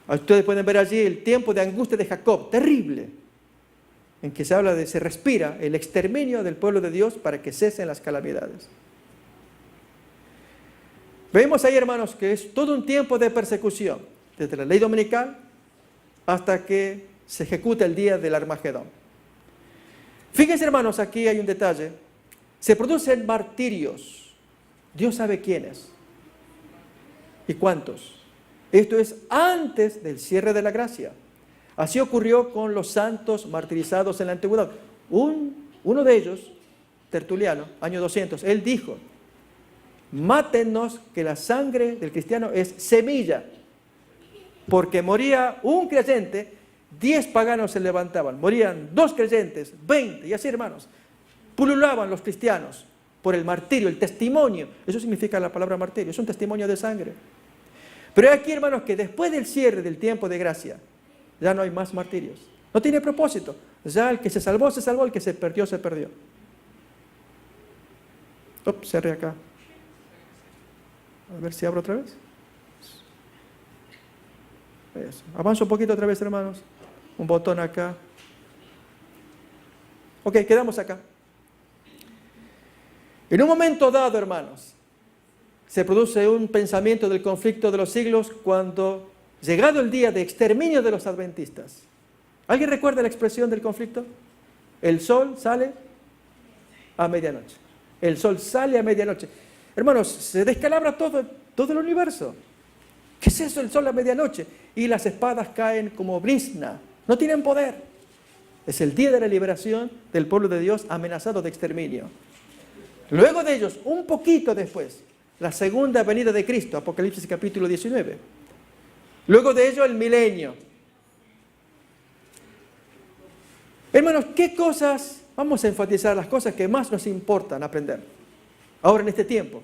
Ustedes pueden ver allí el tiempo de angustia de Jacob, terrible, en que se respira el exterminio del pueblo de Dios para que cesen las calamidades. Vemos ahí, hermanos, que es todo un tiempo de persecución, desde la ley dominical hasta que se ejecuta el día del Armagedón. Fíjense, hermanos, aquí hay un detalle. Se producen martirios. Dios sabe quiénes y cuántos. Esto es antes del cierre de la gracia. Así ocurrió con los santos martirizados en la antigüedad. Uno de ellos, Tertuliano, año 200, él dijo: mátennos, que la sangre del cristiano es semilla. Porque moría un creyente, 10 paganos se levantaban. Morían 2 creyentes, 20, y así, hermanos. Pululaban los cristianos por el martirio, el testimonio. Eso significa la palabra martirio, es un testimonio de sangre. Pero aquí, hermanos, que después del cierre del tiempo de gracia, ya no hay más martirios. No tiene propósito. Ya el que se salvó, el que se perdió, se perdió. Cerré acá. A ver si abro otra vez. Eso. Avanzo un poquito otra vez, hermanos. Un botón acá. Ok, quedamos acá. En un momento dado, hermanos, se produce un pensamiento del conflicto de los siglos cuando, llegado el día de exterminio de los adventistas. ¿Alguien recuerda la expresión del conflicto? El sol sale a medianoche. El sol sale a medianoche. Hermanos, se descalabra todo el universo. ¿Qué es eso, el sol a medianoche? Y las espadas caen como brizna. No tienen poder. Es el día de la liberación del pueblo de Dios amenazado de exterminio. Luego de ellos, un poquito después, la segunda venida de Cristo, Apocalipsis capítulo 19. Luego de ello, el milenio. Hermanos, ¿qué cosas? Vamos a enfatizar las cosas que más nos importan aprender ahora en este tiempo.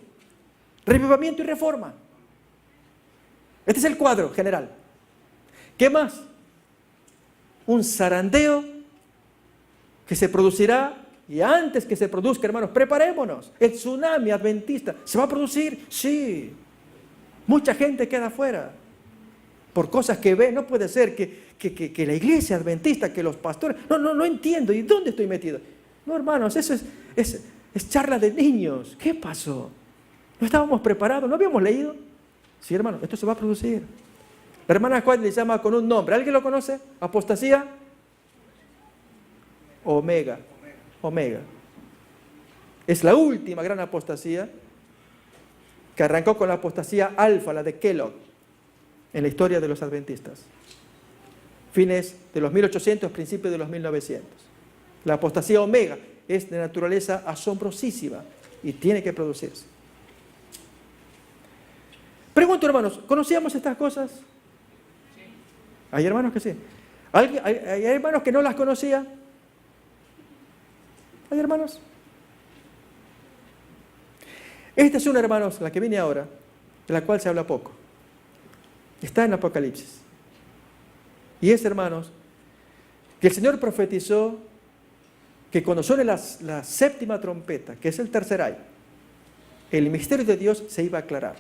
Revivamiento y reforma. Este es el cuadro general. ¿Qué más? Un zarandeo que se producirá, y antes que se produzca, hermanos, preparémonos. El tsunami adventista, ¿se va a producir? Sí. Mucha gente queda afuera por cosas que ve. No puede ser que la iglesia adventista, que los pastores... No entiendo. ¿Y dónde estoy metido? No, hermanos, eso es charla de niños. ¿Qué pasó? ¿No estábamos preparados? ¿No habíamos leído? Sí, hermano, esto se va a producir. La hermana Juan le llama con un nombre. ¿Alguien lo conoce? Apostasía. Omega. Es la última gran apostasía que arrancó con la apostasía alfa, la de Kellogg, en la historia de los adventistas. Fines de los 1800, principios de los 1900. La apostasía omega es de naturaleza asombrosísima y tiene que producirse. Pregunto, hermanos, ¿conocíamos estas cosas? Sí. Hay hermanos que sí. ¿Hay hermanos que no las conocían? ¿Hay hermanos? Esta es una, hermanos, la que viene ahora, de la cual se habla poco. Está en Apocalipsis. Y es, hermanos, que el Señor profetizó que cuando suene la séptima trompeta, que es el tercer ay, el misterio de Dios se iba a aclarar.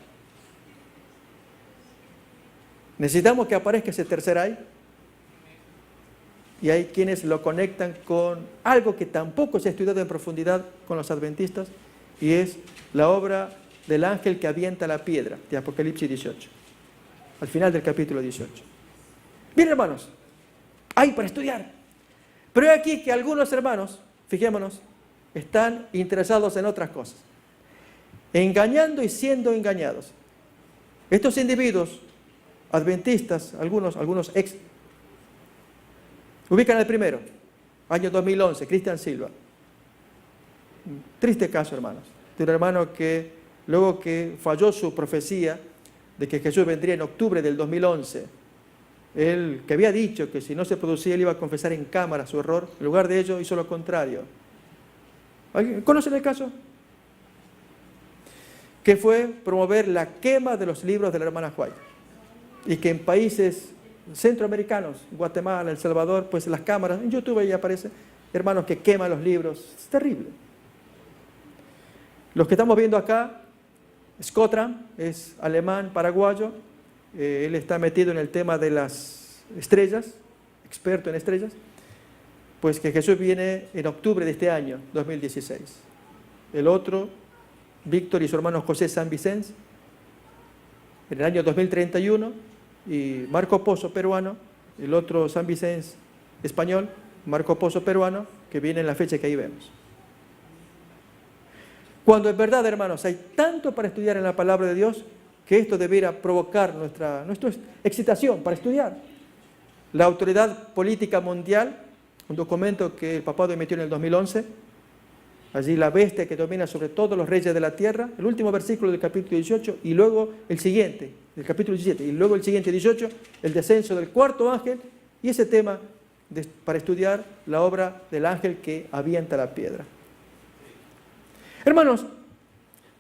Necesitamos que aparezca ese tercer ay. Y hay quienes lo conectan con algo que tampoco se ha estudiado en profundidad con los adventistas, y es la obra del ángel que avienta la piedra, de Apocalipsis 18, al final del capítulo 18. Bien, hermanos, hay para estudiar. Pero hay aquí que algunos hermanos, fijémonos, están interesados en otras cosas, engañando y siendo engañados. Estos individuos adventistas, algunos ex, ubican el primero, año 2011, Cristian Silva. Un triste caso, hermanos, de un hermano que luego que falló su profecía de que Jesús vendría en octubre del 2011, él que había dicho que si no se producía él iba a confesar en cámara su error, en lugar de ello hizo lo contrario. ¿Conocen el caso? Que fue promover la quema de los libros de la hermana White, y que en países centroamericanos, Guatemala, El Salvador, pues las cámaras, en YouTube ahí aparece, hermanos que queman los libros. Es terrible. Los que estamos viendo acá, Scottram, es alemán, paraguayo, él está metido en el tema de las estrellas, experto en estrellas, pues que Jesús viene en octubre de este año, 2016. El otro, Víctor y su hermano José San Vicente, en el año 2031, y Marco Pozo, peruano, el otro San Vicente español, Marco Pozo, peruano, que viene en la fecha que ahí vemos. Cuando en verdad, hermanos, hay tanto para estudiar en la palabra de Dios, que esto debiera provocar nuestra excitación para estudiar. La Autoridad Política Mundial, un documento que el papado emitió en el 2011, allí la bestia que domina sobre todos los reyes de la tierra, el último versículo del capítulo 18, y luego el siguiente, del capítulo 17, y luego el siguiente 18, el descenso del cuarto ángel, y ese tema para estudiar la obra del ángel que avienta la piedra. Hermanos,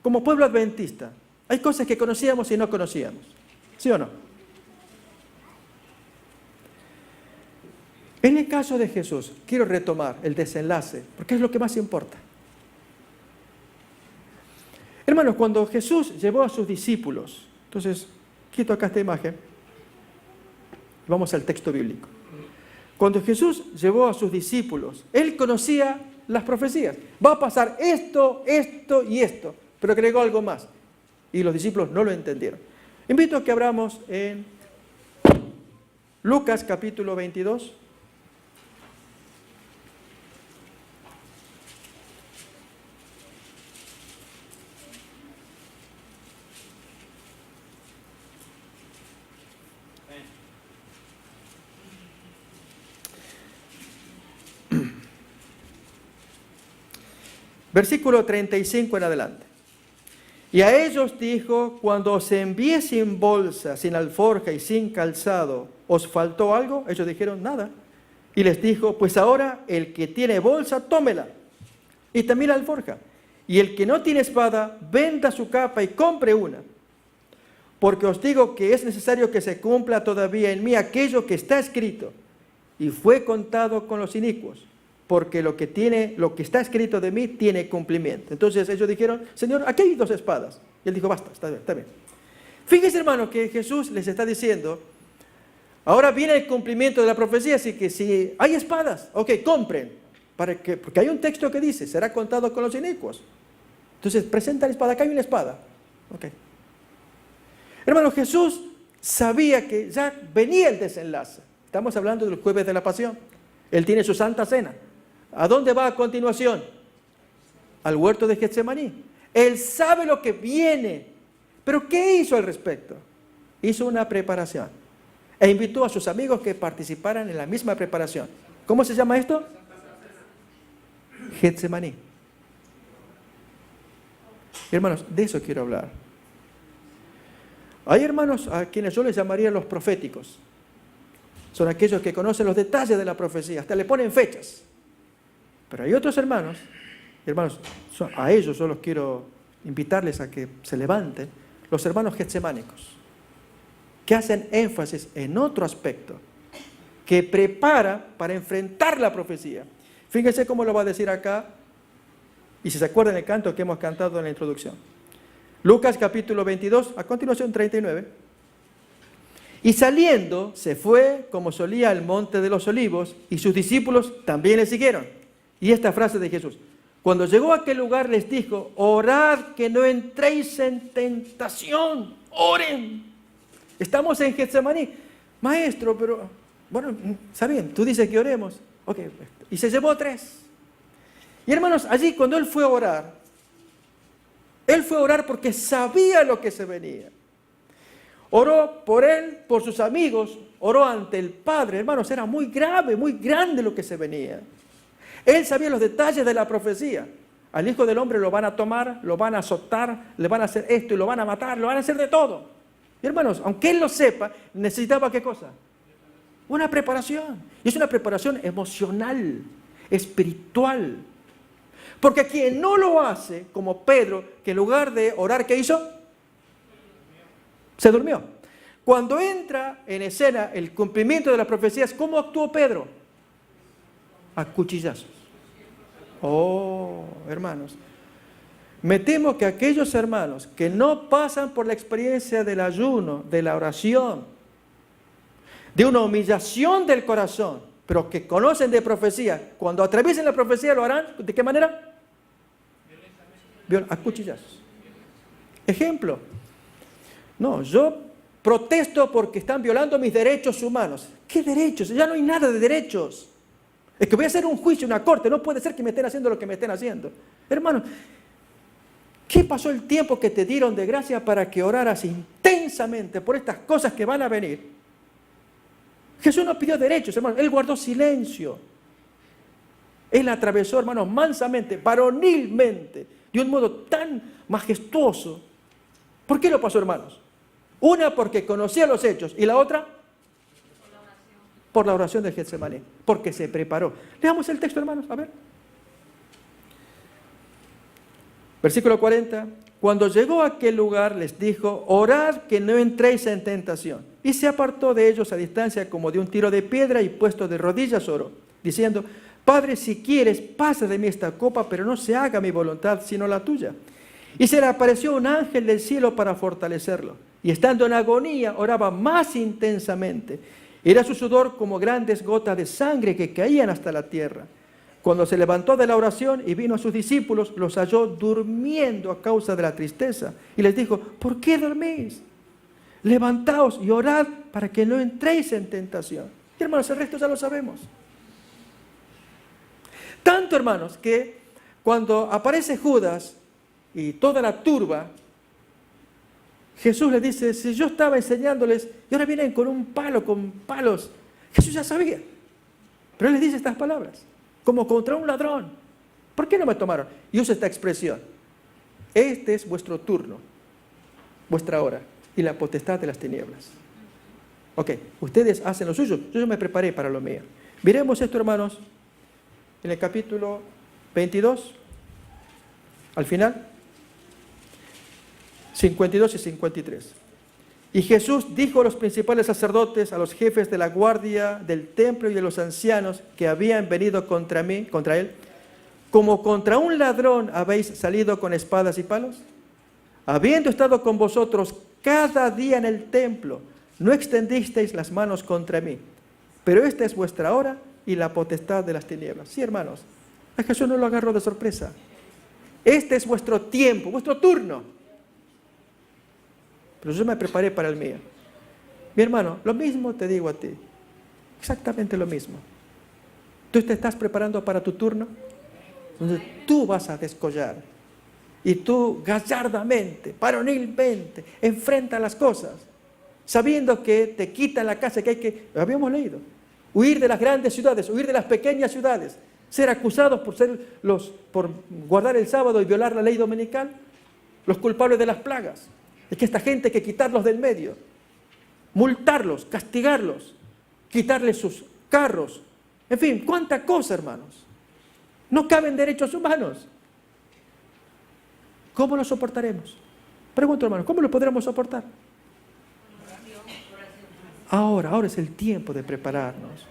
como pueblo adventista, hay cosas que conocíamos y no conocíamos, ¿sí o no? En el caso de Jesús, quiero retomar el desenlace, porque es lo que más importa. Hermanos, cuando Jesús llevó a sus discípulos, entonces, quito acá esta imagen, vamos al texto bíblico. Cuando Jesús llevó a sus discípulos, Él conocía las profecías. Va a pasar esto, esto y esto, pero agregó algo más. Y los discípulos no lo entendieron. Invito a que abramos en Lucas capítulo 22. Versículo 35 en adelante. Y a ellos dijo: cuando os envié sin bolsa, sin alforja y sin calzado, ¿os faltó algo? Ellos dijeron: nada. Y les dijo: pues ahora el que tiene bolsa, tómela, y también la alforja. Y el que no tiene espada, venda su capa y compre una. Porque os digo que es necesario que se cumpla todavía en mí aquello que está escrito. Y fue contado con los inicuos, porque lo que está escrito de mí tiene cumplimiento. Entonces ellos dijeron: Señor, aquí hay 2 espadas. Y él dijo: basta, está bien. Fíjense, hermano, que Jesús les está diciendo: ahora viene el cumplimiento de la profecía, así que si hay espadas, ok, compren. Porque hay un texto que dice: será contado con los inicuos. Entonces presenta la espada, acá hay una espada. Ok. Hermano, Jesús sabía que ya venía el desenlace. Estamos hablando del jueves de la pasión. Él tiene su santa cena. ¿A dónde va a continuación? al huerto de Getsemaní. Él sabe lo que viene. Pero ¿qué hizo al respecto? Hizo una preparación. E invitó a sus amigos que participaran en la misma preparación. ¿Cómo se llama esto? Getsemaní. Hermanos, de eso quiero hablar. Hay hermanos a quienes yo les llamaría los proféticos. Son aquellos que conocen los detalles de la profecía, hasta le ponen fechas. Pero hay otros hermanos, a ellos yo los quiero invitarles a que se levanten, los hermanos getsemánicos, que hacen énfasis en otro aspecto, que prepara para enfrentar la profecía. Fíjense cómo lo va a decir acá, y si se acuerdan el canto que hemos cantado en la introducción. Lucas capítulo 22, a continuación 39. Y saliendo, se fue como solía al monte de los olivos, y sus discípulos también le siguieron. Y esta frase de Jesús: cuando llegó a aquel lugar les dijo, orad que no entréis en tentación, oren. Estamos en Getsemaní. Maestro, pero, bueno, está bien, tú dices que oremos. Ok, y se llevó 3. Y hermanos, allí cuando él fue a orar porque sabía lo que se venía. Oró por él, por sus amigos, oró ante el Padre. Hermanos, era muy grave, muy grande lo que se venía. Él sabía los detalles de la profecía. Al Hijo del Hombre lo van a tomar, lo van a azotar, le van a hacer esto y lo van a matar, lo van a hacer de todo. Y hermanos, aunque él lo sepa, necesitaba ¿qué cosa? Una preparación. Y es una preparación emocional, espiritual. Porque quien no lo hace, como Pedro, que en lugar de orar, ¿qué hizo? Se durmió. Cuando entra en escena el cumplimiento de las profecías, ¿cómo actuó Pedro? A cuchillazos. Oh, hermanos, me temo que aquellos hermanos que no pasan por la experiencia del ayuno, de la oración, de una humillación del corazón, pero que conocen de profecía, cuando atraviesen la profecía lo harán, ¿de qué manera? A cuchillazos. Ejemplo. No, yo protesto porque están violando mis derechos humanos. ¿Qué derechos? Ya no hay nada de derechos. Es que voy a hacer un juicio, una corte. No puede ser que me estén haciendo lo que me estén haciendo. Hermano, ¿qué pasó el tiempo que te dieron de gracia para que oraras intensamente por estas cosas que van a venir? Jesús no pidió derechos, hermano. Él guardó silencio. Él atravesó, hermanos, mansamente, varonilmente, de un modo tan majestuoso. ¿Por qué lo pasó, hermanos? Una, porque conocía los hechos, y la otra, por la oración de Getsemaní, porque se preparó. Leamos el texto, hermanos, a ver. Versículo 40. Cuando llegó a aquel lugar les dijo, orad que no entréis en tentación. Y se apartó de ellos a distancia como de un tiro de piedra y puesto de rodillas oró, diciendo, Padre, si quieres, pasa de mí esta copa, pero no se haga mi voluntad, sino la tuya. Y se le apareció un ángel del cielo para fortalecerlo. Y estando en agonía, oraba más intensamente. Era su sudor como grandes gotas de sangre que caían hasta la tierra. Cuando se levantó de la oración y vino a sus discípulos, los halló durmiendo a causa de la tristeza. Y les dijo, ¿por qué dormís? Levantaos y orad para que no entréis en tentación. Y hermanos, el resto ya lo sabemos. Tanto, hermanos, que cuando aparece Judas y toda la turba, Jesús les dice, si yo estaba enseñándoles y ahora vienen con un palo, con palos, Jesús ya sabía. Pero él les dice estas palabras, como contra un ladrón. ¿Por qué no me tomaron? Y usa esta expresión, este es vuestro turno, vuestra hora y la potestad de las tinieblas. Ok, ustedes hacen lo suyo, yo me preparé para lo mío. Miremos esto, hermanos, en el capítulo 22, al final, 52 y 53. Y Jesús dijo a los principales sacerdotes, a los jefes de la guardia del templo y a los ancianos que habían venido contra él, como contra un ladrón habéis salido con espadas y palos, habiendo estado con vosotros cada día en el templo, no extendisteis las manos contra mí, pero esta es vuestra hora y la potestad de las tinieblas. Sí, hermanos, a Jesús no lo agarró de sorpresa. Este es vuestro tiempo, vuestro turno. Pero yo me preparé para el mío. Mi hermano, lo mismo te digo a ti. Exactamente lo mismo. ¿Tú te estás preparando para tu turno? donde tú vas a descollar. Y tú gallardamente, varonilmente, enfrenta las cosas, sabiendo que te quitan la casa, que hay que, lo habíamos leído, huir de las grandes ciudades, huir de las pequeñas ciudades, ser acusados por guardar el sábado y violar la ley dominical, los culpables de las plagas. Es que esta gente hay que quitarlos del medio, multarlos, castigarlos, quitarles sus carros, en fin, cuánta cosa, hermanos. No caben derechos humanos. ¿Cómo lo soportaremos? Pregunto, hermanos, ¿cómo lo podremos soportar? Ahora es el tiempo de prepararnos.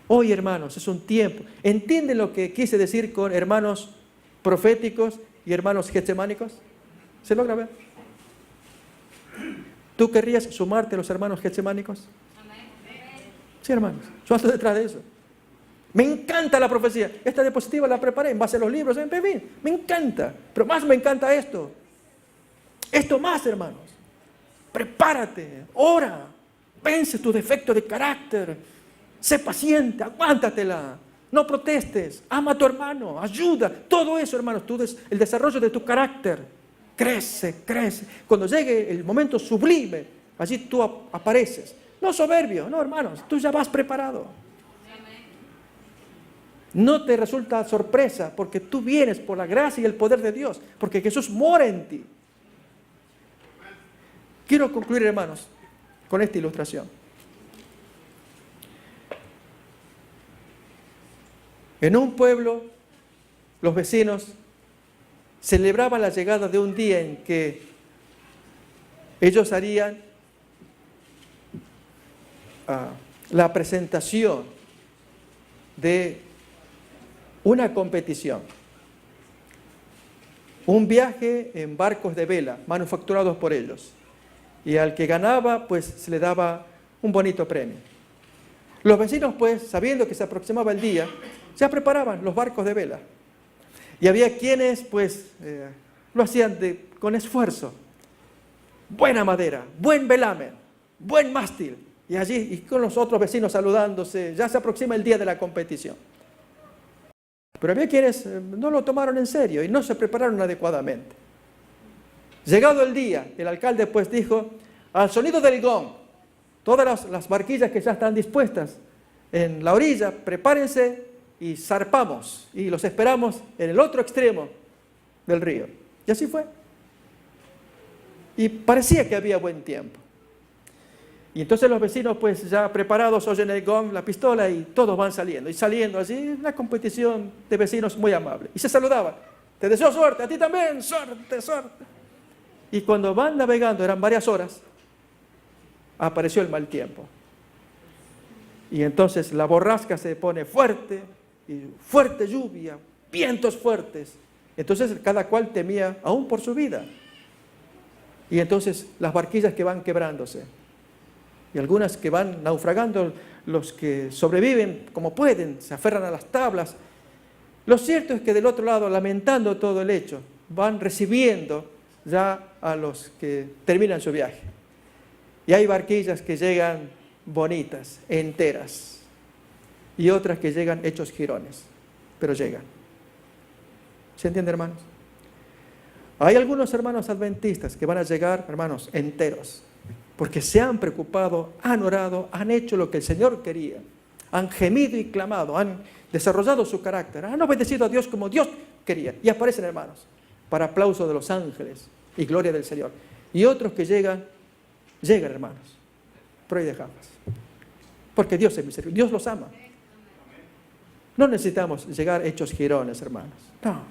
Hoy, hermanos, es un tiempo. ¿Entienden lo que quise decir con hermanos proféticos y hermanos getsemánicos? ¿Se logra ver? ¿Tú querrías sumarte a los hermanos getsemánicos? Sí, hermanos, yo ando detrás de eso. Me encanta la profecía. Esta diapositiva la preparé en base a los libros, en fin, me encanta. Pero más me encanta esto. Esto más, hermanos. Prepárate, ora, vence tu defecto de carácter, sé paciente, aguántatela, no protestes, ama a tu hermano, ayuda. Todo eso, hermanos, el desarrollo de tu carácter crece, crece. Cuando llegue el momento sublime, allí tú apareces. No soberbio, no, hermanos, tú ya vas preparado. No te resulta sorpresa porque tú vienes por la gracia y el poder de Dios, porque Jesús mora en ti. Quiero concluir, hermanos, con esta ilustración. En un pueblo, los vecinos celebraban la llegada de un día en que ellos harían la presentación de una competición, un viaje en barcos de vela manufacturados por ellos, y al que ganaba pues se le daba un bonito premio. Los vecinos pues, sabiendo que se aproximaba el día, ya preparaban los barcos de vela, y había quienes pues lo hacían con esfuerzo, buena madera, buen velamen, buen mástil, y allí y con los otros vecinos saludándose, ya se aproxima el día de la competición. Pero había quienes no lo tomaron en serio y no se prepararon adecuadamente. Llegado el día, el alcalde pues dijo, al sonido del gong, todas las barquillas que ya están dispuestas en la orilla, prepárense y zarpamos y los esperamos en el otro extremo del río. Y así fue. Y parecía que había buen tiempo. Y entonces los vecinos pues ya preparados oyen el gong, la pistola y todos van saliendo. Y saliendo allí, una competición de vecinos muy amable. Y se saludaban. Te deseo suerte, a ti también, suerte, suerte. Y cuando van navegando, eran varias horas, apareció el mal tiempo. Y entonces la borrasca se pone fuerte, y fuerte lluvia, vientos fuertes. Entonces cada cual temía aún por su vida. Y entonces las barquillas que van quebrándose. Y algunas que van naufragando, los que sobreviven como pueden, se aferran a las tablas. Lo cierto es que del otro lado, lamentando todo el hecho, van recibiendo ya a los que terminan su viaje. Y hay barquillas que llegan bonitas, enteras, y otras que llegan hechos jirones, pero llegan. ¿Se entiende, hermanos? Hay algunos hermanos adventistas que van a llegar, hermanos, enteros, porque se han preocupado, han orado, han hecho lo que el Señor quería, han gemido y clamado, han desarrollado su carácter, han obedecido a Dios como Dios quería, y aparecen, hermanos, para aplauso de los ángeles y gloria del Señor. Y otros que llegan, hermanos, pero hay de jamás, porque Dios es misericordioso, Dios los ama. No necesitamos llegar hechos jirones, hermanos, no.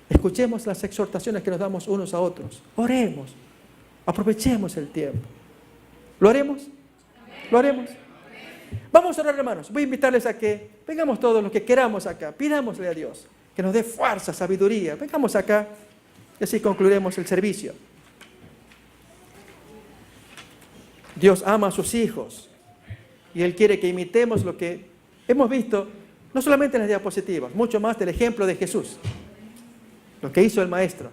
Escuchemos las exhortaciones que nos damos unos a otros, oremos, aprovechemos el tiempo. ¿Lo haremos? ¿Lo haremos? Vamos a orar, hermanos. Voy a invitarles a que vengamos todos los que queramos acá. Pidámosle a Dios que nos dé fuerza, sabiduría. Vengamos acá y así concluiremos el servicio. Dios ama a sus hijos y Él quiere que imitemos lo que hemos visto, no solamente en las diapositivas, mucho más del ejemplo de Jesús, lo que hizo el Maestro.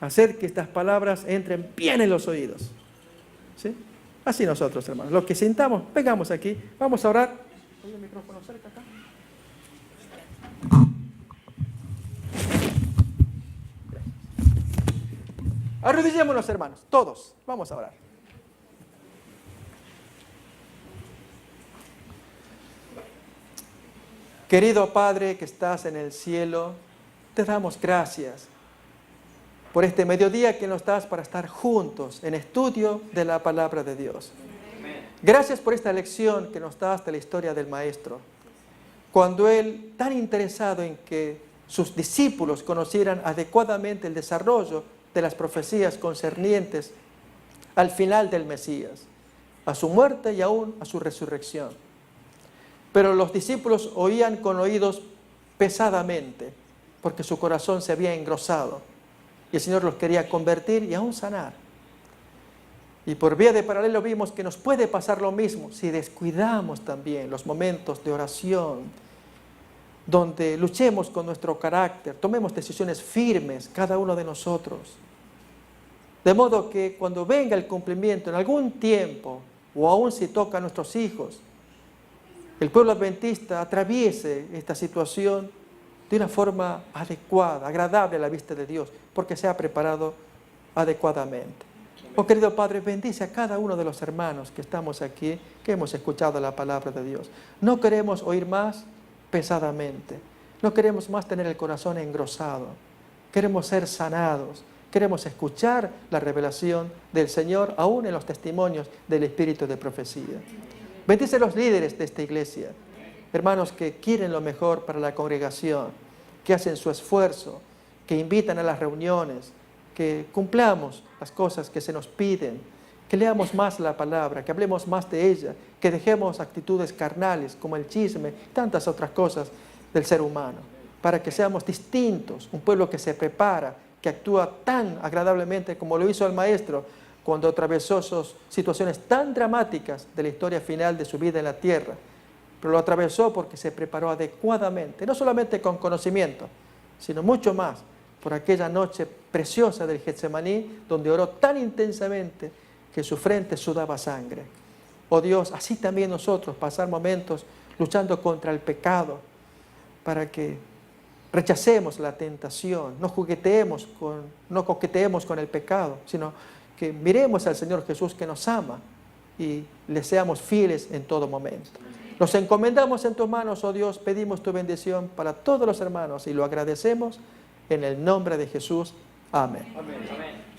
Hacer que estas palabras entren bien en los oídos. ¿Sí? Así nosotros, hermanos. Los que sintamos, vengamos aquí. Vamos a orar. ¿Hay un micrófono cerca acá? Arrodillémonos, hermanos, todos. Vamos a orar. Querido Padre que estás en el cielo, te damos gracias por este mediodía que nos das para estar juntos en estudio de la palabra de Dios. Gracias por esta lección que nos das de la historia del Maestro, cuando Él, tan interesado en que sus discípulos conocieran adecuadamente el desarrollo de las profecías concernientes al final del Mesías, a su muerte y aún a su resurrección. Pero los discípulos oían con oídos pesadamente, porque su corazón se había engrosado, y el Señor los quería convertir y aún sanar. Y por vía de paralelo vimos que nos puede pasar lo mismo si descuidamos también los momentos de oración, donde luchemos con nuestro carácter, tomemos decisiones firmes cada uno de nosotros. De modo que cuando venga el cumplimiento en algún tiempo, o aún si toca a nuestros hijos, el pueblo adventista atraviese esta situación de una forma adecuada, agradable a la vista de Dios, porque se ha preparado adecuadamente. Oh querido Padre, bendice a cada uno de los hermanos que estamos aquí, que hemos escuchado la palabra de Dios. No queremos oír más pesadamente, no queremos más tener el corazón engrosado, queremos ser sanados, queremos escuchar la revelación del Señor, aún en los testimonios del Espíritu de profecía. Bendice a los líderes de esta iglesia, hermanos que quieren lo mejor para la congregación, que hacen su esfuerzo, que invitan a las reuniones, que cumplamos las cosas que se nos piden, que leamos más la palabra, que hablemos más de ella, que dejemos actitudes carnales como el chisme y tantas otras cosas del ser humano, para que seamos distintos, un pueblo que se prepara, que actúa tan agradablemente como lo hizo el Maestro cuando atravesó esas situaciones tan dramáticas de la historia final de su vida en la tierra. Pero lo atravesó porque se preparó adecuadamente, no solamente con conocimiento, sino mucho más por aquella noche preciosa del Getsemaní, donde oró tan intensamente que su frente sudaba sangre. Oh Dios, así también nosotros pasar momentos luchando contra el pecado, para que rechacemos la tentación, no coqueteemos con el pecado, sino que miremos al Señor Jesús que nos ama y le seamos fieles en todo momento. Nos encomendamos en tus manos, oh Dios, pedimos tu bendición para todos los hermanos y lo agradecemos en el nombre de Jesús. Amén. Amén. Amén.